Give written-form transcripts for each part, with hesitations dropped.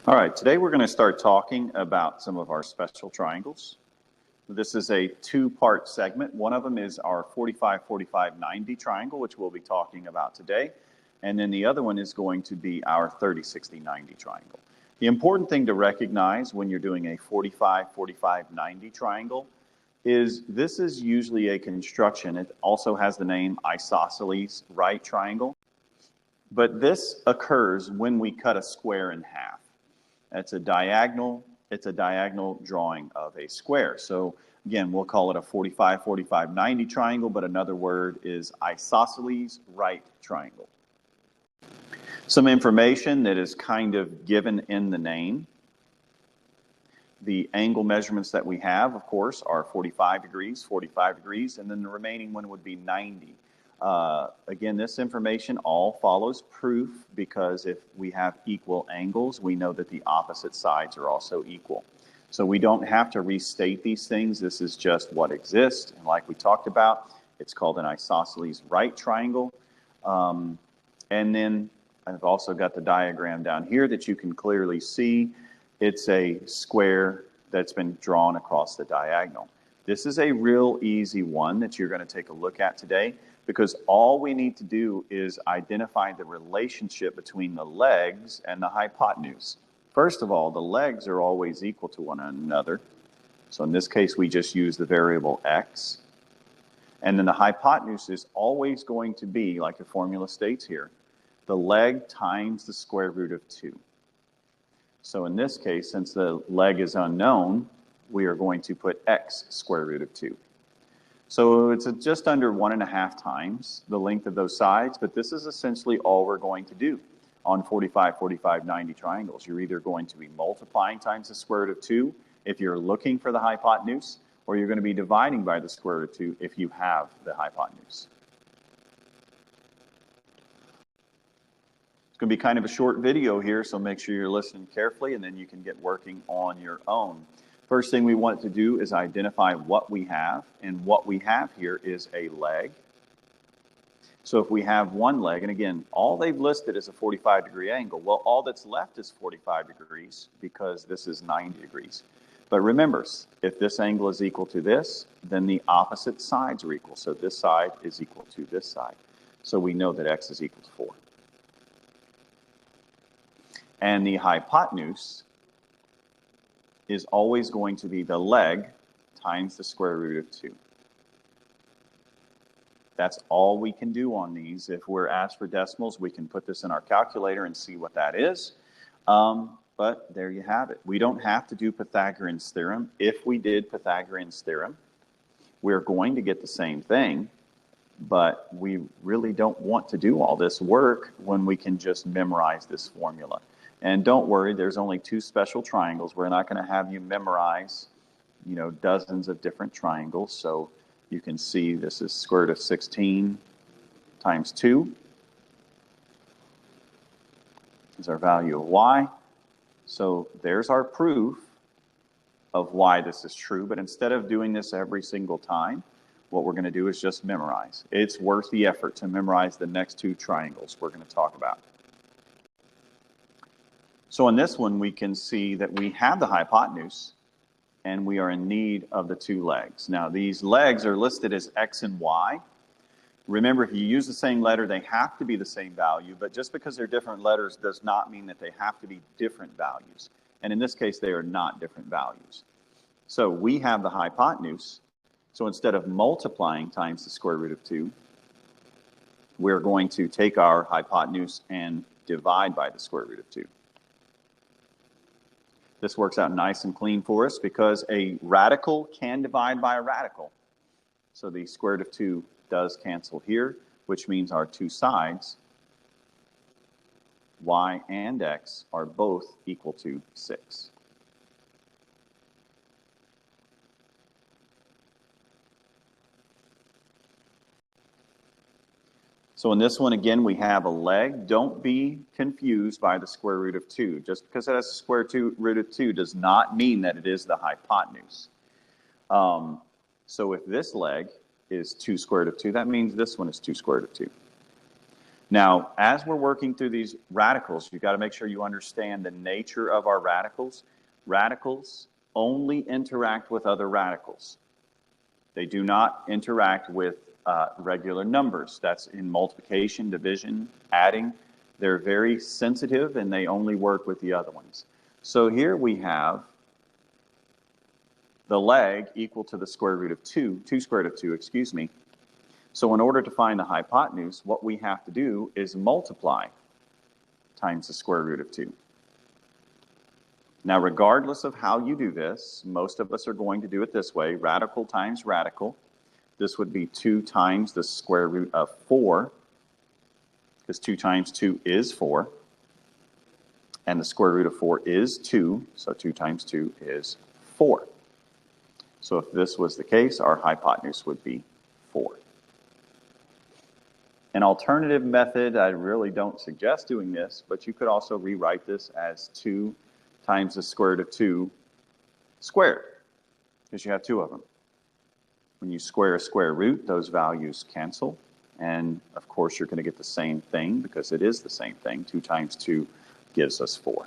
All right, today we're going to start talking about some of our special triangles. This is a two-part segment. One of them is our 45-45-90 triangle, which we'll be talking about today. And then the other one is going to be our 30-60-90 triangle. The important thing to recognize when you're doing a 45-45-90 triangle is this is usually a construction. It also has the name isosceles right triangle. But this occurs when we cut a square in half. It's a diagonal drawing of a square. So again, we'll call it a 45-45-90 triangle, but another word is isosceles right triangle. Some information that is kind of given in the name. The angle measurements that we have, of course, are 45 degrees, and then the remaining one would be 90. Again, this information all follows proof because if we have equal angles, we know that the opposite sides are also equal. So we don't have to restate these things. This is just what exists. And like we talked about, it's called an isosceles right triangle. And then I've also got the diagram down here that you can clearly see. It's a square that's been drawn across the diagonal. This is a real easy one that you're going to take a look at today, because all we need to do is identify the relationship between the legs and the hypotenuse. First of all, the legs are always equal to one another. So in this case, we just use the variable x. And then the hypotenuse is always going to be, like the formula states here, the leg times the square root of 2. So in this case, since the leg is unknown, we are going to put x square root of 2. So it's just under 1.5 times the length of those sides, but this is essentially all we're going to do on 45-45-90 triangles. You're either going to be multiplying times the square root of 2 if you're looking for the hypotenuse, or you're going to be dividing by the square root of 2 if you have the hypotenuse. It's going to be kind of a short video here, so make sure you're listening carefully, and then you can get working on your own. First thing we want to do is identify what we have, and what we have here is a leg. So if we have one leg, and again, all they've listed is a 45-degree angle. Well, all that's left is 45 degrees because this is 90 degrees. But remember, if this angle is equal to this, then the opposite sides are equal. So this side is equal to this side. So we know that x is equal to 4. And the hypotenuse is always going to be the leg times the square root of 2. That's all we can do on these. If we're asked for decimals, we can put this in our calculator and see what that is. But there you have it. We don't have to do Pythagorean's theorem. If we did Pythagorean's theorem, we're going to get the same thing, but we really don't want to do all this work when we can just memorize this formula. And don't worry, there's only 2 special triangles. We're not going to have you memorize, dozens of different triangles. So you can see this is square root of 16 times 2 is our value of y. So there's our proof of why this is true. But instead of doing this every single time, what we're going to do is just memorize. It's worth the effort to memorize the next 2 triangles we're going to talk about. So in this one, we can see that we have the hypotenuse, and we are in need of the 2 legs. Now, these legs are listed as x and y. Remember, if you use the same letter, they have to be the same value, but just because they're different letters does not mean that they have to be different values. And in this case, they are not different values. So we have the hypotenuse. So instead of multiplying times the square root of 2, we're going to take our hypotenuse and divide by the square root of 2. This works out nice and clean for us because a radical can divide by a radical. So the square root of 2 does cancel here, which means our 2 sides, y and x, are both equal to 6. So in this one, again, we have a leg. Don't be confused by the square root of 2. Just because it has a square root of 2 does not mean that it is the hypotenuse. So if this leg is 2 square root of 2, that means this one is 2 square root of 2. Now, as we're working through these radicals, you've got to make sure you understand the nature of our radicals. Radicals only interact with other radicals. They do not interact with regular numbers. That's in multiplication, division, adding. They're very sensitive and they only work with the other ones. So here we have the leg equal to the square root of 2, 2 square root of 2, excuse me. So in order to find the hypotenuse, what we have to do is multiply times the square root of 2. Now, regardless of how you do this, most of us are going to do it this way, radical times radical. This would be 2 times the square root of 4, because 2 times 2 is 4. And the square root of 4 is 2, so 2 times 2 is 4. So if this was the case, our hypotenuse would be 4. An alternative method, I really don't suggest doing this, but you could also rewrite this as 2 times the square root of 2 squared, because you have 2 of them. When you square a square root, those values cancel. And of course, you're going to get the same thing because it is the same thing. 2 times 2 gives us 4.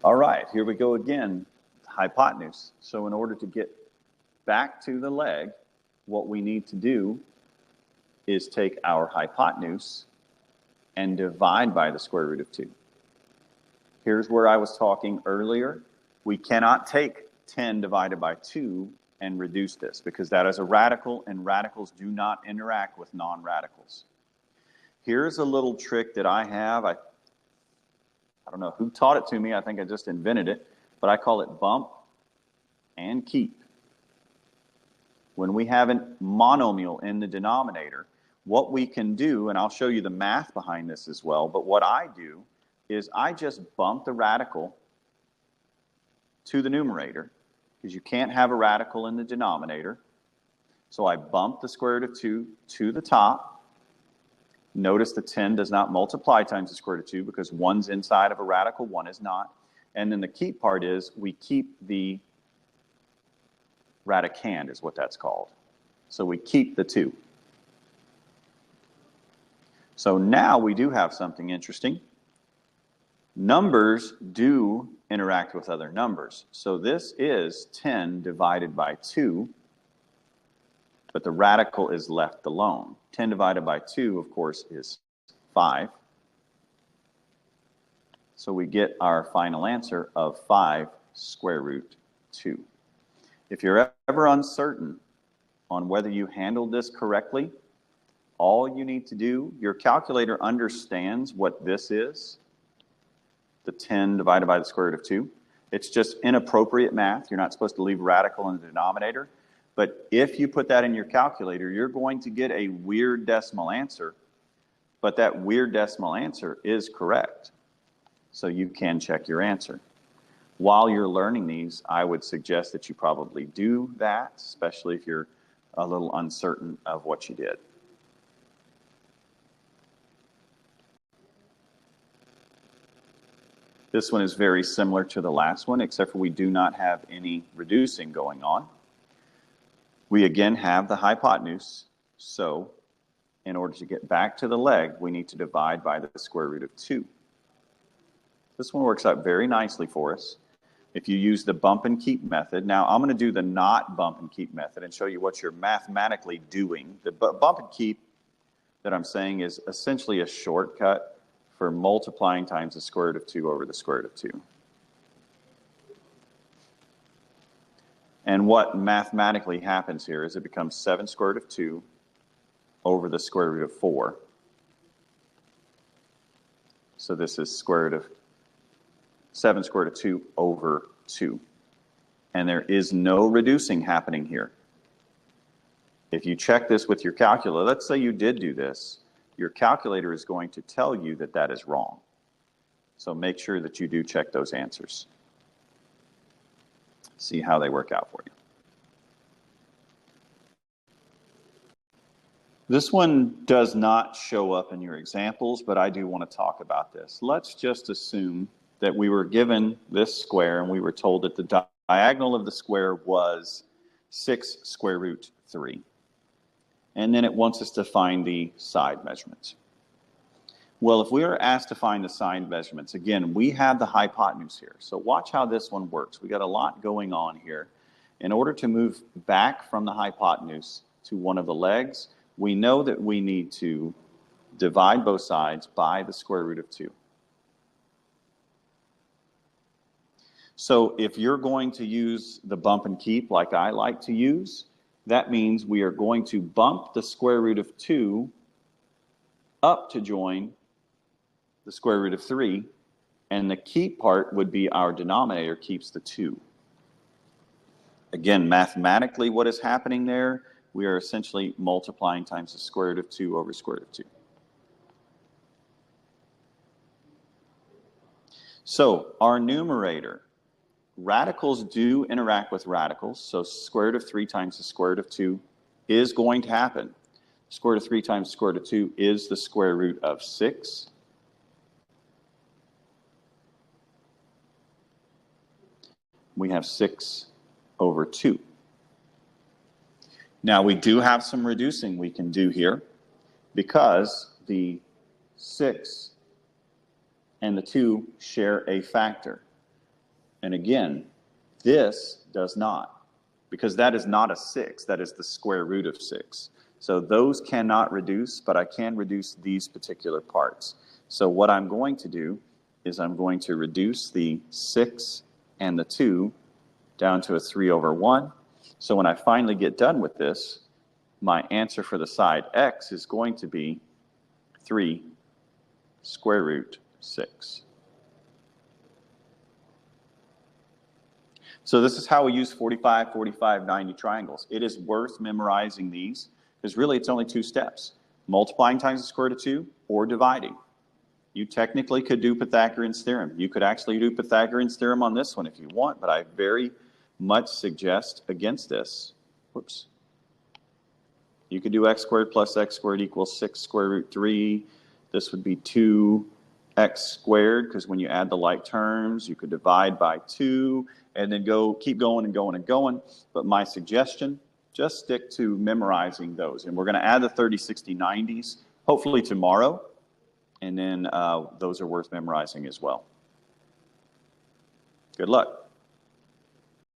All right, here we go again, hypotenuse. So in order to get back to the leg, what we need to do is take our hypotenuse and divide by the square root of 2. Here's where I was talking earlier. We cannot take 10 divided by 2 and reduce this because that is a radical, and radicals do not interact with non-radicals. Here's a little trick that I have. I don't know who taught it to me. I think I just invented it, but I call it bump and keep. When we have a monomial in the denominator, what we can do, and I'll show you the math behind this as well, but what I do is I just bump the radical to the numerator, because you can't have a radical in the denominator. So I bump the square root of 2 to the top. Notice the 10 does not multiply times the square root of 2 because 1's inside of a radical, 1 is not. And then the keep part is we keep the radicand is what that's called. So we keep the 2. So now we do have something interesting. Numbers do interact with other numbers. So this is 10 divided by 2, but the radical is left alone. 10 divided by 2, of course, is 5. So we get our final answer of 5 square root 2. If you're ever uncertain on whether you handled this correctly, all you need to do, your calculator understands what this is, the 10 divided by the square root of 2. It's just inappropriate math. You're not supposed to leave radical in the denominator. But if you put that in your calculator, you're going to get a weird decimal answer. But that weird decimal answer is correct. So you can check your answer. While you're learning these, I would suggest that you probably do that, especially if you're a little uncertain of what you did. This one is very similar to the last one, except for we do not have any reducing going on. We again have the hypotenuse, so in order to get back to the leg, we need to divide by the square root of 2. This one works out very nicely for us. If you use the bump and keep method, now I'm going to do the not bump and keep method and show you what you're mathematically doing. The bump and keep that I'm saying is essentially a shortcut for multiplying times the square root of 2 over the square root of 2. And what mathematically happens here is it becomes 7 square root of 2 over the square root of 4. So this is square root of 7 square root of 2 over 2. And there is no reducing happening here. If you check this with your calculator, let's say you did do this, your calculator is going to tell you that that is wrong. So make sure that you do check those answers. See how they work out for you. This one does not show up in your examples, but I do want to talk about this. Let's just assume that we were given this square and we were told that the diagonal of the square was 6 square root 3. And then it wants us to find the side measurements. Well, if we are asked to find the side measurements, again, we have the hypotenuse here. So watch how this one works. We got a lot going on here. In order to move back from the hypotenuse to one of the legs, we know that we need to divide both sides by the square root of 2. So if you're going to use the bump and keep like I like to use, that means we are going to bump the square root of 2 up to join the square root of 3, and the keep part would be our denominator keeps the 2. Again, mathematically, what is happening there? We are essentially multiplying times the square root of 2 over square root of 2. So our numerator, radicals do interact with radicals, so square root of 3 times the square root of 2 is going to happen. Square root of 3 times square root of 2 is the square root of 6. We have 6 over 2. Now we do have some reducing we can do here because the 6 and the 2 share a factor. And again, this does not, because that is not a 6, that is the square root of 6. So those cannot reduce, but I can reduce these particular parts. So what I'm going to do is I'm going to reduce the 6 and the 2 down to a 3 over 1. So when I finally get done with this, my answer for the side x is going to be 3 square root 6. So this is how we use 45, 45, 90 triangles. It is worth memorizing these because really it's only 2 steps. Multiplying times the square root of 2 or dividing. You technically could do Pythagorean's theorem. You could actually do Pythagorean's theorem on this one if you want, but I very much suggest against this. Whoops. You could do x squared plus x squared equals 6 square root 3. This would be 2x squared, because when you add the like terms, you could divide by 2 and then keep going and going and going. But my suggestion, just stick to memorizing those. And we're going to add the 30, 60, 90s hopefully tomorrow. And then those are worth memorizing as well. Good luck.